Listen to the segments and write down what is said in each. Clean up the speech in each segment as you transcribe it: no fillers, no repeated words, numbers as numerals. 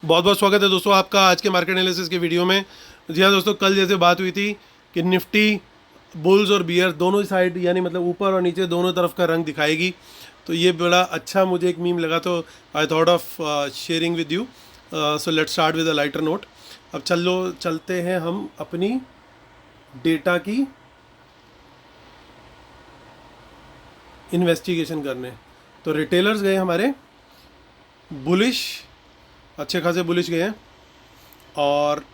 बहुत बहुत स्वागत है दोस्तों आपका आज के मार्केट एनालिसिस के वीडियो में। जी हाँ दोस्तों, कल जैसे बात हुई थी कि निफ्टी बुल्स और बियर दोनों ही साइड यानी मतलब ऊपर और नीचे दोनों तरफ का रंग दिखाएगी। तो ये बड़ा अच्छा मुझे एक मीम लगा, तो I thought of sharing with you. So let's start with a lighter note. अब चलते हैं हम अपनी डेटा की इन्वेस्टिगेशन करने। तो रिटेलर्स गए हमारे बुलिश, अच्छे खासे बुलिश गए हैं, और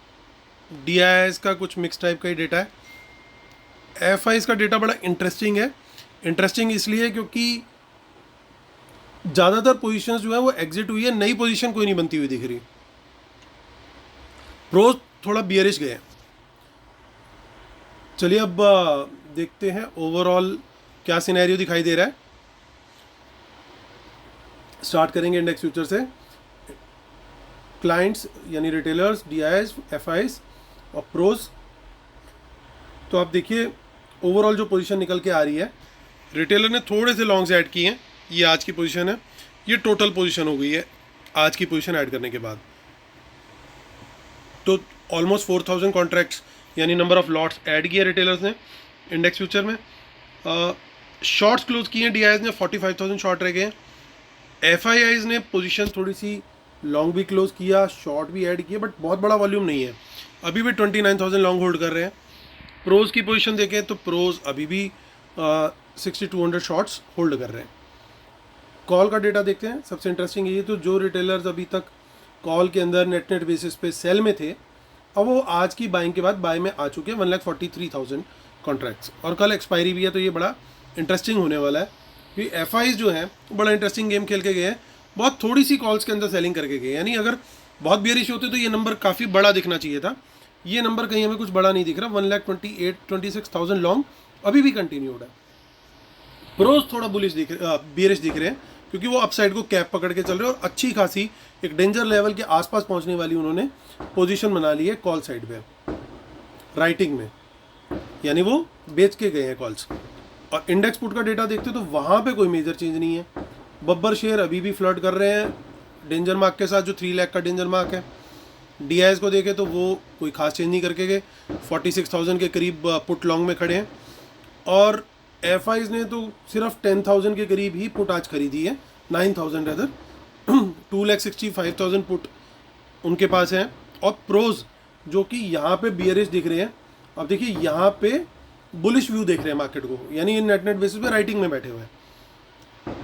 DIIs का कुछ मिक्स टाइप का ही डेटा है। FIs का डेटा बड़ा इंटरेस्टिंग है। इंटरेस्टिंग इसलिए क्योंकि ज़्यादातर पोजीशंस जो है वो एग्जिट हुई है, नई पोजीशन कोई नहीं बनती हुई दिख रही। प्रोज थोड़ा बियरिश गए। चलिए अब देखते हैं ओवरऑल क्या सिनेरियो दिखाई दे रहा है। स्टार्ट करेंगे इंडेक्स फ्यूचर से। क्लाइंट्स यानी रिटेलर्स, DIIs, FIs और प्रोज। तो आप देखिए ओवरऑल जो पोजीशन निकल के आ रही है, रिटेलर ने थोड़े से लॉन्ग्स ऐड किए हैं। ये आज की पोजीशन है, ये टोटल पोजीशन हो गई है आज की पोजीशन ऐड करने के बाद। तो ऑलमोस्ट 4000 कॉन्ट्रैक्ट्स यानी नंबर ऑफ लॉट्स ऐड किए रिटेलर्स ने इंडेक्स फ्यूचर में। शॉर्ट्स क्लोज किए हैं DIIs ने, 45,000 शॉर्ट रह गए हैं। FIIs ने पोजीशन थोड़ी सी लॉन्ग भी क्लोज किया, शॉर्ट भी ऐड किए, बट बहुत बड़ा वॉल्यूम नहीं है। अभी भी 29,000 लॉन्ग होल्ड कर रहे हैं। प्रोज की पोजीशन देखें तो प्रोज अभी भी 6200 शॉर्ट्स होल्ड कर रहे हैं। कॉल का डेटा देखते हैं, सबसे इंटरेस्टिंग ये। तो जो रिटेलर्स अभी तक कॉल के अंदर नेट बेसिस पे सेल में थे, अब वो आज की बाइंग के बाद बाय में आ चुके हैं 1,43,000 कॉन्ट्रैक्ट्स, और कल एक्सपायरी भी है। तो ये बड़ा इंटरेस्टिंग होने वाला है कि FIs जो है बड़ा इंटरेस्टिंग गेम खेल के गए हैं। बहुत थोड़ी सी कॉल्स के अंदर सेलिंग करके गए, यानी अगर बहुत बियरिश होते तो ये नंबर काफ़ी बड़ा दिखना चाहिए था। ये नंबर कहीं हमें कुछ बड़ा नहीं दिख रहा। 1,26,000 लॉन्ग अभी भी कंटिन्यू हो रहा है। प्रोज थोड़ा बियरिश दिख रहे हैं क्योंकि वो अपसाइड को कैप पकड़ के चल रहे हैं और अच्छी खासी एक डेंजर लेवल के आसपास पहुंचने वाली उन्होंने पोजीशन बना ली है कॉल साइड पे, राइटिंग में, यानी वो बेच के गए हैं कॉल्स। और इंडेक्स पुट का डेटा देखते तो वहाँ पे कोई मेजर चेंज नहीं है। बब्बर शेयर अभी भी फ्लर्ट कर रहे हैं डेंजर मार्क के साथ, जो 3 लाख का डेंजर मार्क है। DIIs को देखें तो वो कोई खास चेंज नहीं करके गए, 46,000 के करीब पुट लॉन्ग में खड़े हैं। और FIs ने तो सिर्फ 10,000 के करीब ही पुट आज खरीदी है, 9,000 रदर 2,65,000 पुट उनके पास हैं। और प्रोज जो कि यहाँ पे बियरिश दिख रहे हैं, अब देखिए यहाँ पे बुलिश व्यू देख रहे हैं मार्केट को, यानी नेट बेसिस पे राइटिंग में बैठे हुए हैं।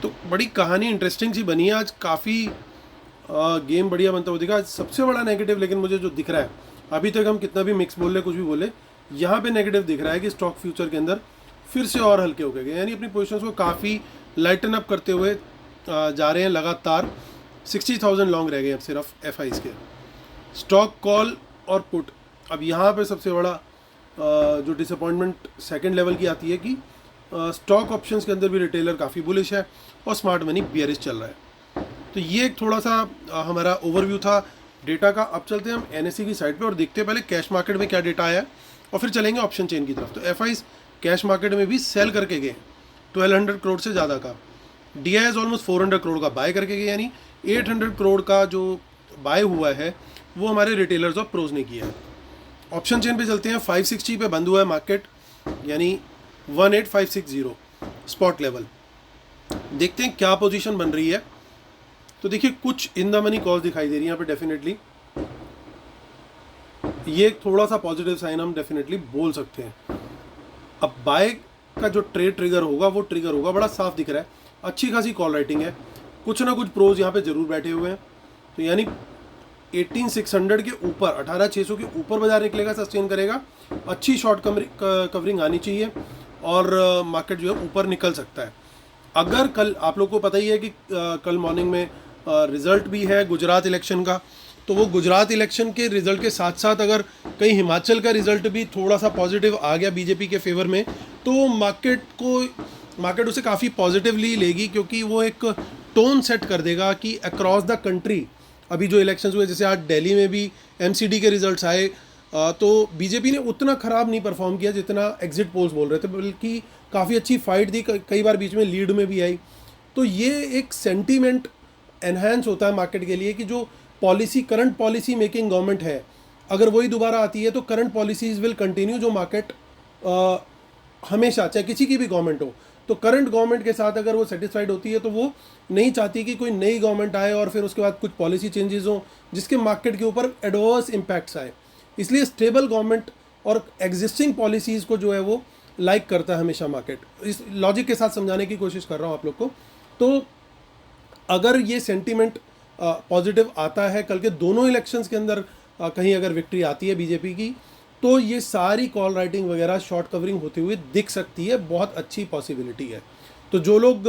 तो बड़ी कहानी इंटरेस्टिंग सी बनी है आज, काफ़ी गेम बढ़िया बनता हुआ दिखा। आज सबसे बड़ा नेगेटिव लेकिन मुझे जो दिख रहा है, अभी तक हम कितना भी मिक्स बोल रहे कुछ भी बोले, यहाँ पे नेगेटिव दिख रहा है कि स्टॉक फ्यूचर के अंदर फिर से और हल्के हो गए, यानी अपनी पोजीशंस को काफ़ी लाइटन अप करते हुए जा रहे हैं लगातार। 60,000 लॉन्ग रह गए अब सिर्फ FIs के। स्टॉक कॉल और पुट, अब यहाँ पे सबसे बड़ा जो डिसअपॉइंटमेंट सेकंड लेवल की आती है कि स्टॉक ऑप्शंस के अंदर भी रिटेलर काफ़ी बुलिश है और स्मार्ट मनी बियरिश चल रहा है। तो ये एक थोड़ा सा हमारा ओवरव्यू था डेटा का। अब चलते हैं हम NSE की साइड पे और देखते हैं पहले कैश मार्केट में क्या डेटा आया है, और फिर चलेंगे ऑप्शन चेन की तरफ। तो FIs कैश मार्केट में भी सेल करके गए 1200 करोड़ से ज़्यादा का। DIIs ऑलमोस्ट 400 करोड़ का बाय करके गए, यानी 800 करोड़ का जो बाय हुआ है वो हमारे रिटेलर्स और प्रोज ने किया है। ऑप्शन चेन पे चलते हैं। 560 पे बंद हुआ है मार्केट, यानी 18560 स्पॉट लेवल। देखते हैं क्या पोजीशन बन रही है। तो देखिए कुछ इन द मनी कॉल्स दिखाई दे रही है यहाँ पे डेफिनेटली। ये एक थोड़ा सा पॉजिटिव साइन हम डेफिनेटली बोल सकते हैं। अब बाय का जो ट्रेड ट्रिगर होगा वो ट्रिगर होगा, बड़ा साफ दिख रहा है, अच्छी खासी कॉल राइटिंग है, कुछ ना कुछ प्रोज यहाँ पे जरूर बैठे हुए हैं। तो यानी 18,600 के ऊपर, 18,600 के ऊपर बाजार निकलेगा, सस्टेन करेगा, अच्छी शॉर्ट कवरिंग आनी चाहिए और मार्केट जो है ऊपर निकल सकता है। अगर कल, आप लोग को पता ही है कि कल मॉर्निंग में रिजल्ट भी है गुजरात इलेक्शन का, तो वो गुजरात इलेक्शन के रिजल्ट के साथ साथ अगर कहीं हिमाचल का रिजल्ट भी थोड़ा सा पॉजिटिव आ गया BJP के फेवर में, तो मार्केट उसे काफ़ी पॉजिटिवली लेगी, क्योंकि वो एक टोन सेट कर देगा कि अक्रॉस द कंट्री अभी जो इलेक्शंस हुए, जैसे आज दिल्ली में भी MCD के रिजल्ट्स आए, तो BJP ने उतना ख़राब नहीं परफॉर्म किया जितना एग्जिट पोल्स बोल रहे थे, बल्कि काफ़ी अच्छी फाइट थी, कई बार बीच में लीड में भी आई। तो ये एक सेंटीमेंट एनहेंस होता है मार्केट के लिए कि जो policy, current policy making government है, अगर वही दोबारा आती है तो करंट पॉलिसीज़ विल कंटिन्यू, जो मार्केट हमेशा, चाहे किसी की भी गवर्नमेंट हो, तो करंट गवर्नमेंट के साथ अगर वो सेटिस्फाइड होती है तो वो नहीं चाहती कि कोई नई गवर्नमेंट आए और फिर उसके बाद कुछ पॉलिसी चेंजेस हों जिसके मार्केट के ऊपर एडवर्स इम्पैक्ट्स आए। इसलिए स्टेबल गवर्नमेंट और एग्जिस्टिंग पॉलिसीज़ को जो है वो लाइक करता है हमेशा मार्केट। इस लॉजिक के साथ समझाने की कोशिश कर रहा हूँ आप लोग को। तो अगर ये सेंटीमेंट पॉजिटिव आता है कल के दोनों इलेक्शंस के अंदर, कहीं अगर विक्ट्री आती है बीजेपी की, तो ये सारी कॉल राइटिंग वगैरह शॉर्ट कवरिंग होती हुई दिख सकती है, बहुत अच्छी पॉसिबिलिटी है। तो जो लोग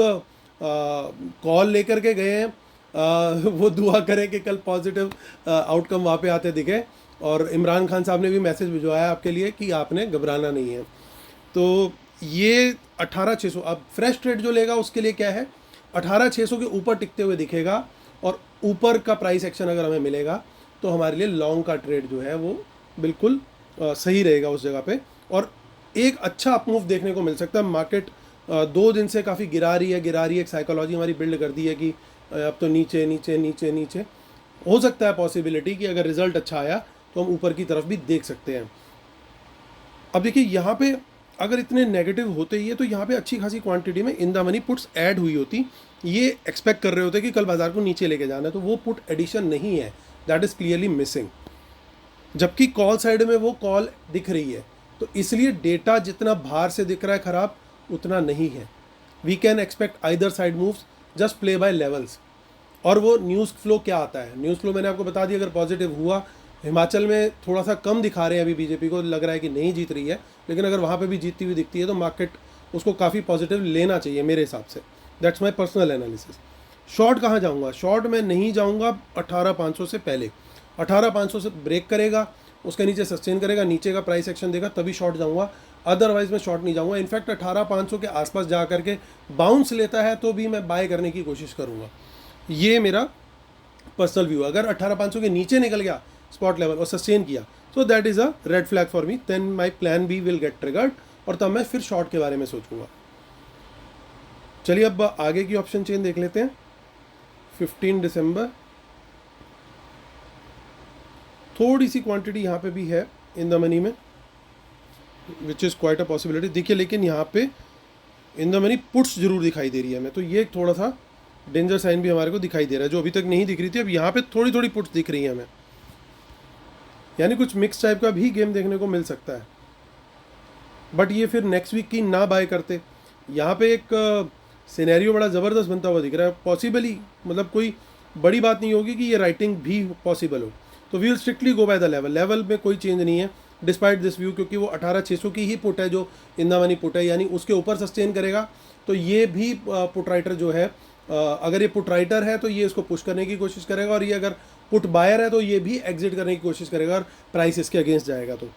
कॉल लेकर के गए हैं वो दुआ करें कि कल पॉजिटिव आउटकम वहाँ पे आते दिखे। और इमरान खान साहब ने भी मैसेज भिजवाया आपके लिए कि आपने घबराना नहीं है। तो ये 18,600 अब फ्रेश ट्रेड जो लेगा उसके लिए क्या है, 18,600 के ऊपर टिकते हुए दिखेगा और ऊपर का प्राइस एक्शन अगर हमें मिलेगा तो हमारे लिए लॉन्ग का ट्रेड जो है वो बिल्कुल सही रहेगा उस जगह पे। और एक अच्छा अप मूव देखने को मिल सकता है। मार्केट 2 दिन से काफ़ी गिरा रही है, एक साइकोलॉजी हमारी बिल्ड कर दी है कि अब तो नीचे नीचे नीचे नीचे। हो सकता है पॉसिबिलिटी कि अगर रिजल्ट अच्छा आया तो हम ऊपर की तरफ भी देख सकते हैं। अब देखिए यहाँ पे अगर इतने नेगेटिव होते ही है तो यहाँ पे अच्छी खासी क्वांटिटी में इन द मनी पुट्स ऐड हुई होती, ये एक्सपेक्ट कर रहे होते कि कल बाजार को नीचे लेके जाना है, तो वो पुट एडिशन नहीं है, दैट इज़ क्लियरली मिसिंग। जबकि कॉल साइड में वो कॉल दिख रही है, तो इसलिए डेटा जितना बाहर से दिख रहा है ख़राब उतना नहीं है। We can expect either side moves, just play by levels. और वो न्यूज़ फ्लो क्या आता है, न्यूज़ फ्लो मैंने आपको बता दिया, अगर पॉजिटिव हुआ, हिमाचल में थोड़ा सा कम दिखा रहे हैं अभी बीजेपी को, लग रहा है कि नहीं जीत रही है, लेकिन अगर वहाँ पे भी जीतती हुई दिखती है तो मार्केट उसको काफ़ी पॉजिटिव लेना चाहिए मेरे हिसाब से। That's my personal analysis. Short कहाँ जाऊँगा, शॉर्ट में नहीं जाऊँगा 18,500 से पहले। 18,500 से ब्रेक करेगा, उसके नीचे सस्टेन करेगा, नीचे का प्राइस एक्शन देगा, तभी शॉर्ट जाऊँगा, अदरवाइज मैं शॉर्ट नहीं जाऊँगा। इनफैक्ट 18,500 के आसपास जा करके बाउंस लेता है तो भी मैं बाय करने की कोशिश करूँगा। ये मेरा पर्सनल व्यू। अगर 18,500 के नीचे निकल गया स्पॉट लेवल और सस्टेन किया, so that is a red flag for me, then my plan B will get triggered, और तब मैं फिर शॉर्ट के बारे में सोचूंगा। चलिए अब आगे की ऑप्शन चेन देख लेते हैं। 15 दिसंबर, थोड़ी सी क्वांटिटी यहाँ पे भी है इन द मनी में, which is quite a possibility. देखिए लेकिन यहाँ पे इन द मनी पुट्स जरूर दिखाई दे रही है हमें, तो ये थोड़ा सा डेंजर साइन भी हमारे को दिखाई दे रहा है, जो अभी तक नहीं दिख रही थी, अब यहाँ पे थोड़ी थोड़ी पुट्स दिख रही है हमें, यानी कुछ मिक्स टाइप का भी गेम देखने को मिल सकता है। बट ये फिर नेक्स्ट वीक की ना बाय करते, यहाँ पे एक सिनेरियो बड़ा ज़बरदस्त बनता हुआ दिख रहा है। पॉसिबली मतलब कोई बड़ी बात नहीं होगी कि ये राइटिंग भी पॉसिबल हो, तो we will strictly go by the level. Level में कोई चेंज नहीं है डिस्पाइट दिस व्यू, क्योंकि वो 18,600 की ही पुट है जो इन द मनी पुट है, यानी उसके ऊपर सस्टेन करेगा तो ये भी पुट राइटर जो है, अगर ये पुट राइटर है तो ये इसको पुश करने की कोशिश करेगा, और ये अगर पुट बायर है तो ये भी एग्जिट करने की कोशिश करेगा और प्राइस इसके अगेंस्ट जाएगा। तो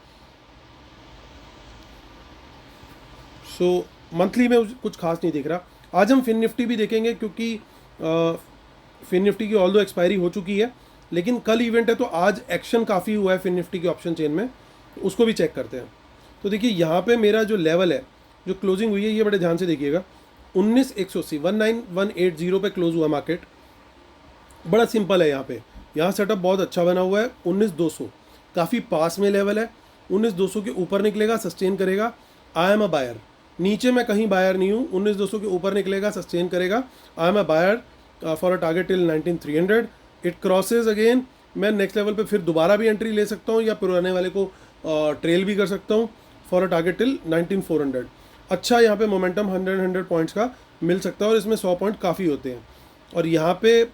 सो मंथली में कुछ खास नहीं दिख रहा। आज हम फिन निफ्टी भी देखेंगे, क्योंकि फिन निफ्टी की ऑल दो एक्सपायरी हो चुकी है, लेकिन कल इवेंट है तो आज एक्शन काफ़ी हुआ है फिन निफ्टी की ऑप्शन चेन में, उसको भी चेक करते हैं। तो देखिए यहाँ पे मेरा जो लेवल है, जो क्लोजिंग हुई है, ये बड़े ध्यान से देखिएगा, 19,180 19,180 पे क्लोज हुआ मार्केट। बड़ा सिंपल है यहाँ सेटअप बहुत अच्छा बना हुआ है। 19,200 काफ़ी पास में लेवल है, 19,200 के ऊपर निकलेगा, सस्टेन करेगा, आई एम अ बायर। नीचे मैं कहीं बायर नहीं हूँ, 19,200 के ऊपर निकलेगा, सस्टेन करेगा, I am a buyer for a target till 19,300। It crosses again, मैं नेक्स्ट लेवल पे फिर दोबारा भी एंट्री ले सकता हूँ या पुराने वाले को ट्रेल भी कर सकता हूँ फॉर अ टारगेट टिल 19,400। अच्छा यहाँ पे मोमेंटम 100 पॉइंट्स का मिल सकता है, और इसमें 100 पॉइंट काफ़ी होते हैं। और यहाँ पे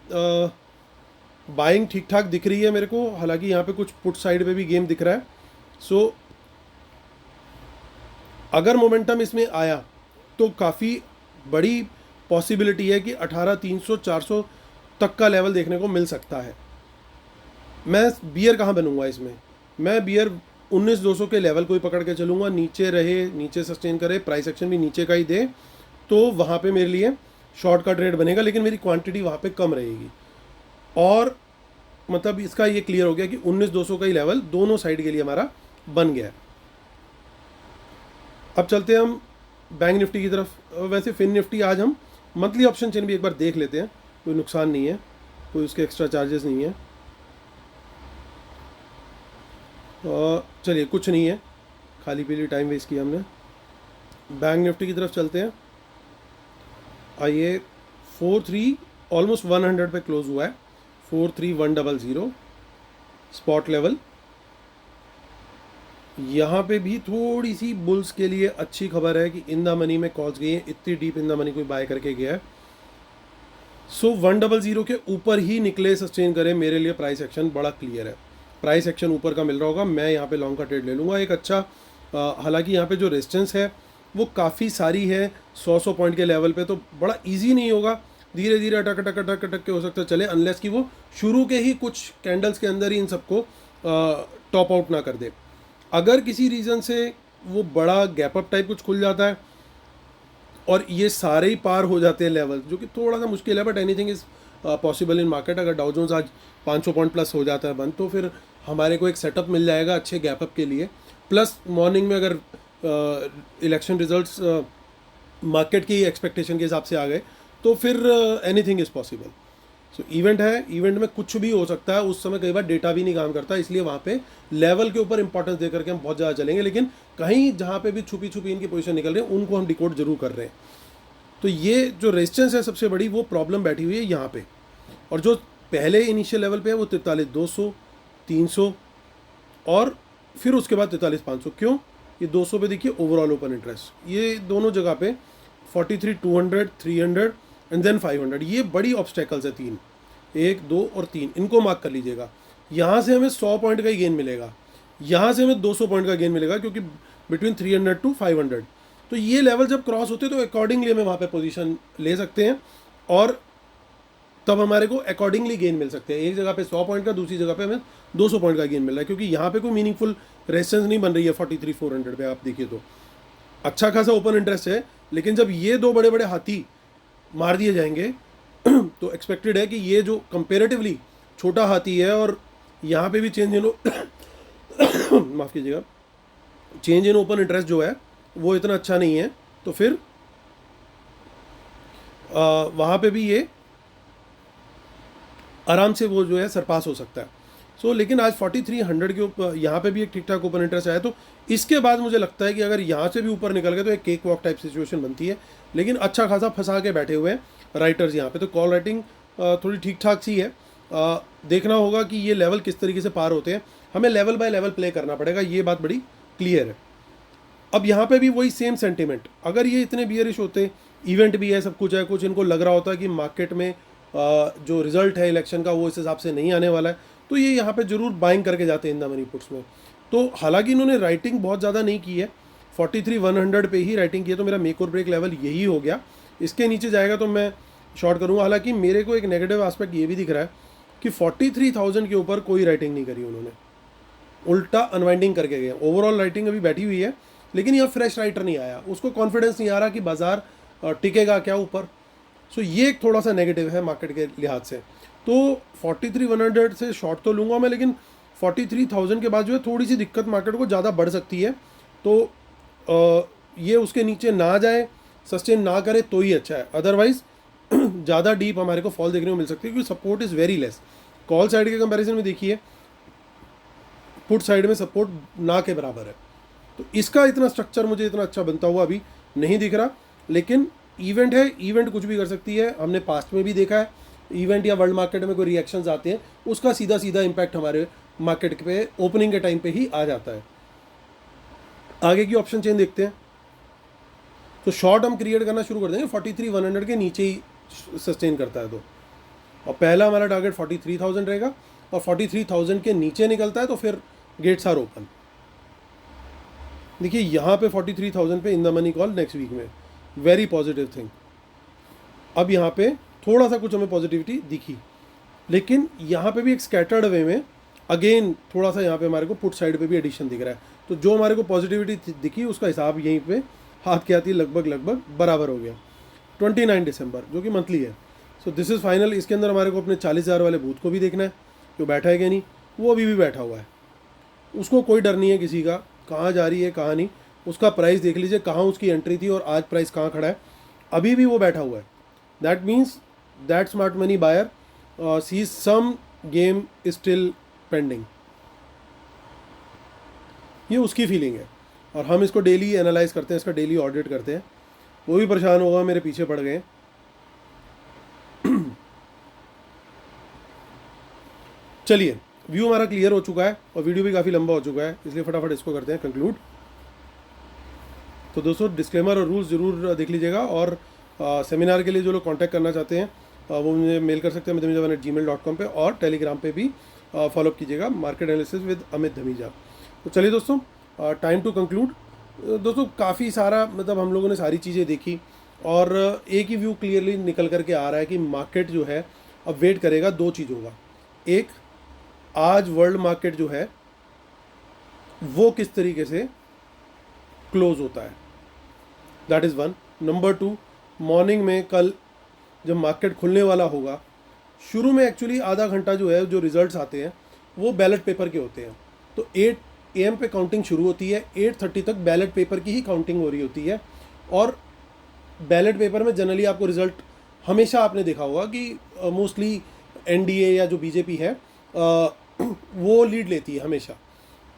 बाइंग ठीक ठाक दिख रही है मेरे को, हालांकि यहाँ पे कुछ पुट साइड पे भी गेम दिख रहा है। सो अगर मोमेंटम इसमें आया तो काफ़ी बड़ी पॉसिबिलिटी है कि 18,300 400 तक का लेवल देखने को मिल सकता है। मैं बियर कहाँ बनूंगा इसमें, मैं बियर 19,200 के लेवल को ही पकड़ के चलूँगा, नीचे रहे, नीचे सस्टेन करे, प्राइस एक्शन भी नीचे का ही दे, तो वहाँ पे मेरे लिए शॉर्ट का ट्रेड बनेगा, लेकिन मेरी क्वांटिटी वहाँ पे कम रहेगी। और मतलब इसका ये क्लियर हो गया कि 19,200 का ही लेवल दोनों साइड के लिए हमारा बन गया है। अब चलते हैं हम बैंक निफ्टी की तरफ। वैसे फिन निफ्टी आज हम मंथली ऑप्शन चेन भी एक बार देख लेते हैं, कोई नुकसान नहीं है, कोई उसके एक्स्ट्रा चार्जेस नहीं है। चलिए कुछ नहीं है, खाली पीली टाइम वेस्ट किया हमने। बैंक निफ्टी की तरफ चलते हैं। आइए, 43 ऑलमोस्ट 100 पे क्लोज हुआ है, 43100 स्पॉट लेवल। यहाँ पे भी थोड़ी सी बुल्स के लिए अच्छी खबर है कि इन द मनी में कॉल्स गई है, इतनी डीप इन द मनी कोई बाय करके गया है। सो 100 के ऊपर ही निकले, सस्टेन करें, मेरे लिए प्राइस एक्शन बड़ा क्लियर है। प्राइस एक्शन ऊपर का मिल रहा होगा, मैं यहाँ पे लॉन्ग का ट्रेड ले लूँगा एक अच्छा। हालांकि यहाँ पे जो रेजिस्टेंस है वो काफ़ी सारी है, 100 पॉइंट के लेवल पे, तो बड़ा इजी नहीं होगा, धीरे धीरे अटक अटक अटक अटक के हो सकता है चले, अनलेस कि वो शुरू के ही कुछ कैंडल्स के अंदर ही इन सबको टॉप आउट ना कर दे। अगर किसी रीज़न से वो बड़ा गैप अप टाइप कुछ खुल जाता है और ये सारे ही पार हो जाते हैं लेवल, जो कि थोड़ा सा मुश्किल है, but anything is possible in market. अगर डाउ जोन्स आज 500 पॉइंट प्लस हो जाता है बंद, तो फिर हमारे को एक सेटअप मिल जाएगा अच्छे गैप अप के लिए। प्लस मॉर्निंग में अगर इलेक्शन रिजल्ट्स मार्केट की एक्सपेक्टेशन के हिसाब से आ गए, तो फिर anything is possible. So event है, इवेंट में कुछ भी हो सकता है, उस समय कई बार डेटा भी नहीं काम करता, इसलिए वहाँ पे लेवल के ऊपर इंपॉर्टेंस दे करके हम बहुत ज़्यादा चलेंगे। लेकिन कहीं जहाँ पे भी छुपी छुपी इनकी पोजीशन निकल रही है, उनको हम डिकोड जरूर कर रहे हैं। तो ये जो रेजिस्टेंस है सबसे बड़ी, वो प्रॉब्लम बैठी हुई है यहाँ पे। और जो पहले इनिशियल लेवल पे है वो 43,200, 300 और फिर उसके बाद 43,500। क्यों? ये 200 पे देखिए ओवरऑल ओपन इंटरेस्ट, ये दोनों जगह पे 43,200, 300 एंड देन 500, ये बड़ी ऑब्स्टेकल्स है। 3, 1, 2 और 3, इनको मार्क कर लीजिएगा। यहाँ से हमें 100 पॉइंट का ही गेन मिलेगा, यहाँ से हमें 200 पॉइंट का गेन मिलेगा, क्योंकि बिटवीन 300 टू 500। तो ये लेवल जब क्रॉस होते हैं तो अकॉर्डिंगली हमें वहाँ पे पोजीशन ले सकते हैं, और तब हमारे को अकॉर्डिंगली गेन मिल सकते हैं। एक जगह पे 100 पॉइंट का, दूसरी जगह पे हमें 200 पॉइंट का गेन मिल रहा है, क्योंकि यहाँ पे कोई मीनिंगफुल रेजिस्टेंस नहीं बन रही है 43,400 पे। आप देखिए तो अच्छा खासा ओपन इंटरेस्ट है, लेकिन जब ये दो बड़े बड़े हाथी मार दिए जाएंगे तो एक्सपेक्टेड है कि ये जो कंपेरेटिवली छोटा हाथी है, और यहाँ पे भी चेंज इन माफ़ कीजिएगा, चेंज इन ओपन इंटरेस्ट जो है वो इतना अच्छा नहीं है, तो फिर वहाँ पे भी ये आराम से वो जो है सरपास हो सकता है। सो लेकिन आज 4300 के ऊपर यहाँ पे भी एक ठीक ठाक ओपन इंटरेस्ट आया, तो इसके बाद मुझे लगता है कि अगर यहाँ से भी ऊपर निकल गए तो एक केक वॉक टाइप सिचुएशन बनती है। लेकिन अच्छा खासा फंसा के बैठे हुए हैं राइटर्स यहाँ पे, तो कॉल राइटिंग थोड़ी ठीक ठाक सी है। देखना होगा कि ये लेवल किस तरीके से पार होते हैं, हमें लेवल बाय लेवल प्ले करना पड़ेगा, ये बात बड़ी क्लियर है। अब यहाँ पे भी वही सेम सेंटिमेंट, अगर ये इतने बियरिश होते, इवेंट भी है, सब कुछ है, कुछ इनको लग रहा होता है कि मार्केट में जो रिजल्ट है इलेक्शन का वो इस हिसाब से नहीं आने वाला है, तो ये यहाँ पे जरूर बाइंग करके जाते हैं इन द मनी पुट्स में। तो हालांकि इन्होंने राइटिंग बहुत ज़्यादा नहीं की है, 43,100 पे ही राइटिंग की है, तो मेरा मेक और ब्रेक लेवल यही हो गया। इसके नीचे जाएगा तो मैं शॉर्ट करूँगा। हालांकि मेरे को एक नेगेटिव एस्पेक्ट ये भी दिख रहा है कि 43,000 के ऊपर कोई राइटिंग नहीं करी उन्होंने, उल्टा अनवाइंडिंग करके गए। ओवरऑल राइटिंग अभी बैठी हुई है, लेकिन यहाँ फ्रेश राइटर नहीं आया, उसको कॉन्फिडेंस नहीं आ रहा कि बाजार टिकेगा क्या ऊपर। सो ये एक थोड़ा सा नेगेटिव है मार्केट के लिहाज से। तो 43,100 से शॉर्ट तो लूँगा मैं, लेकिन 43,000 के बाद जो है थोड़ी सी दिक्कत मार्केट को ज़्यादा बढ़ सकती है। तो ये उसके नीचे ना जाए, सस्टेन ना करे तो ही अच्छा है, अदरवाइज ज़्यादा डीप हमारे को फॉल देखने को मिल सकती है, क्योंकि support is very less. Call side के कंपैरिजन में देखिए, पुट साइड में सपोर्ट ना के बराबर है, तो इसका इतना स्ट्रक्चर मुझे इतना अच्छा बनता हुआ अभी नहीं दिख रहा। लेकिन इवेंट है, इवेंट कुछ भी कर सकती है, हमने पास्ट में भी देखा है, इवेंट या वर्ल्ड मार्केट में कोई रिएक्शंस आते हैं, उसका सीधा सीधा इम्पैक्ट हमारे मार्केट पे ओपनिंग के टाइम पे ही आ जाता है। आगे की ऑप्शन चेन देखते हैं। तो शॉर्ट हम क्रिएट करना शुरू कर देंगे 43,100 के नीचे ही सस्टेन करता है तो, और पहला हमारा टारगेट 43,000 रहेगा, और 43,000 के नीचे निकलता है तो फिर गेट्स आर ओपन। देखिए यहाँ पे 43,000 पे in the money call next week में, वेरी पॉजिटिव थिंग। अब यहाँ पे थोड़ा सा कुछ हमें पॉजिटिविटी दिखी, लेकिन यहाँ पे भी एक स्कैटर्ड वे में अगेन थोड़ा सा यहाँ पे हमारे को पुट साइड पे भी एडिशन दिख रहा है। तो जो हमारे को पॉजिटिविटी दिखी उसका हिसाब यहीं पे हाथ के आती लगभग बराबर हो गया। 29 दिसंबर जो कि मंथली है, सो दिस इज़ फाइनल। इसके अंदर हमारे को अपने 40,000 वाले बूथ को भी देखना है, जो बैठा है कि नहीं, वो अभी भी बैठा हुआ है, उसको कोई डर नहीं है किसी का, कहाँ जा रही है कहाँ नहीं। उसका प्राइस देख लीजिए, कहाँ उसकी एंट्री थी और आज प्राइस कहाँ खड़ा है, अभी भी वो बैठा हुआ है। That means that smart money buyer sees some game is still pending. ये उसकी फीलिंग है, और हम इसको डेली एनालाइज करते हैं, इसका डेली ऑडिट करते हैं। वो भी परेशान होगा, मेरे पीछे पड़ गए। चलिए, व्यू हमारा क्लियर हो चुका है और वीडियो भी काफ़ी लंबा हो चुका है, इसलिए फटाफट इसको करते हैं कंक्लूड। तो दोस्तों, डिस्क्लेमर और रूल्स ज़रूर देख लीजिएगा, और सेमिनार के लिए जो लोग कांटेक्ट करना चाहते हैं वो मुझे मेल कर सकते हैं amitdhamija@gmail.com पे, और टेलीग्राम पे भी फॉलोअप कीजिएगा, market analysis with Amit Dhamija. तो चलिए दोस्तों, टाइम टू कंक्लूड। दोस्तों, काफ़ी सारा मतलब हम लोगों ने सारी चीज़ें देखी, और एक ही व्यू क्लियरली निकल करके आ रहा है कि मार्केट जो है अब वेट करेगा दो चीज़ों का। एक, आज वर्ल्ड मार्केट जो है वो किस तरीके से क्लोज होता है, that is one. Number two, morning में कल जब मार्केट खुलने वाला होगा, शुरू में एक्चुअली आधा घंटा जो है, जो रिजल्ट्स आते हैं वो बैलेट पेपर के होते हैं। तो 8 AM पे काउंटिंग शुरू होती है, 8:30 तक बैलेट पेपर की ही काउंटिंग हो रही होती है। और बैलेट पेपर में जनरली आपको रिजल्ट हमेशा आपने देखा होगा कि मोस्टली NDA या जो BJP है वो लीड लेती है हमेशा।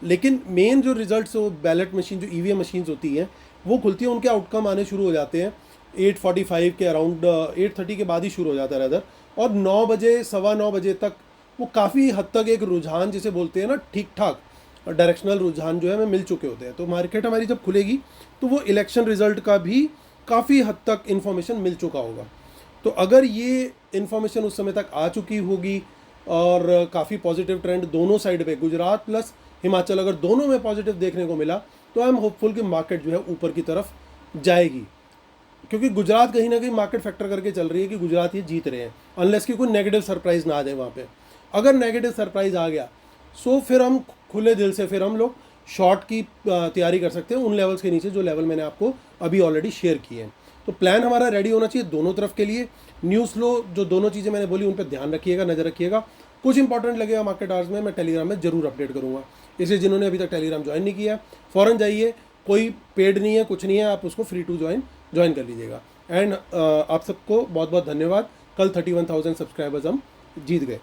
लेकिन मेन जो रिजल्ट्स, वो बैलेट मशीन जो EVM मशीन्स होती हैं वो खुलती है, उनके आउटकम आने शुरू हो जाते हैं 8:45 के अराउंड, 8:30 के बाद ही शुरू हो जाता है रदर। और 9 बजे, 9:15 बजे तक वो काफ़ी हद तक एक रुझान जिसे बोलते हैं ना, ठीक ठाक डायरेक्शनल रुझान जो है हमें मिल चुके होते हैं। तो मार्केट हमारी जब खुलेगी तो वो इलेक्शन रिजल्ट का भी काफ़ी हद तक इन्फॉर्मेशन मिल चुका होगा। तो अगर ये इन्फॉर्मेशन उस समय तक आ चुकी होगी और काफ़ी पॉजिटिव ट्रेंड दोनों साइड पे, गुजरात प्लस हिमाचल, अगर दोनों में पॉजिटिव देखने को मिला, तो आई एम होपफुल कि मार्केट जो है ऊपर की तरफ जाएगी। क्योंकि गुजरात कहीं ना कहीं मार्केट फैक्टर करके चल रही है कि गुजरात ये जीत रहे हैं, अनलेस कि कोई नेगेटिव सरप्राइज़ ना आ जाए वहाँ पे। अगर नेगेटिव सरप्राइज़ आ गया, सो फिर हम खुले दिल से फिर हम लोग शॉर्ट की तैयारी कर सकते हैं उन लेवल्स के नीचे जो लेवल मैंने आपको अभी ऑलरेडी शेयर किए हैं। तो प्लान हमारा रेडी होना चाहिए दोनों तरफ के लिए। न्यूज़ फ्लो, जो दोनों चीज़ें मैंने बोली, उन पर ध्यान रखिएगा, नज़र रखिएगा। कुछ इंपॉर्टेंट लगेगा मार्केट आवर्स में, मैं टेलीग्राम में जरूर अपडेट करूँगा। इसलिए जिन्होंने अभी तक टेलीग्राम ज्वाइन नहीं किया, फ़ौरन जाइए, कोई पेड नहीं है, कुछ नहीं है, आप उसको फ्री टू ज्वाइन कर लीजिएगा। एंड आप सबको बहुत बहुत धन्यवाद। कल 31,000 सब्सक्राइबर्स हम जीत गए।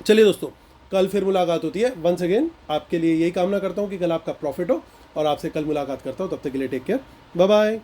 चलिए दोस्तों, कल फिर मुलाकात होती है। वंस अगेन आपके लिए यही कामना करता हूँ कि कल आपका प्रॉफिट हो, और आपसे कल मुलाकात करता हूँ। तब तक के लिए टेक केयर, बाय बाय।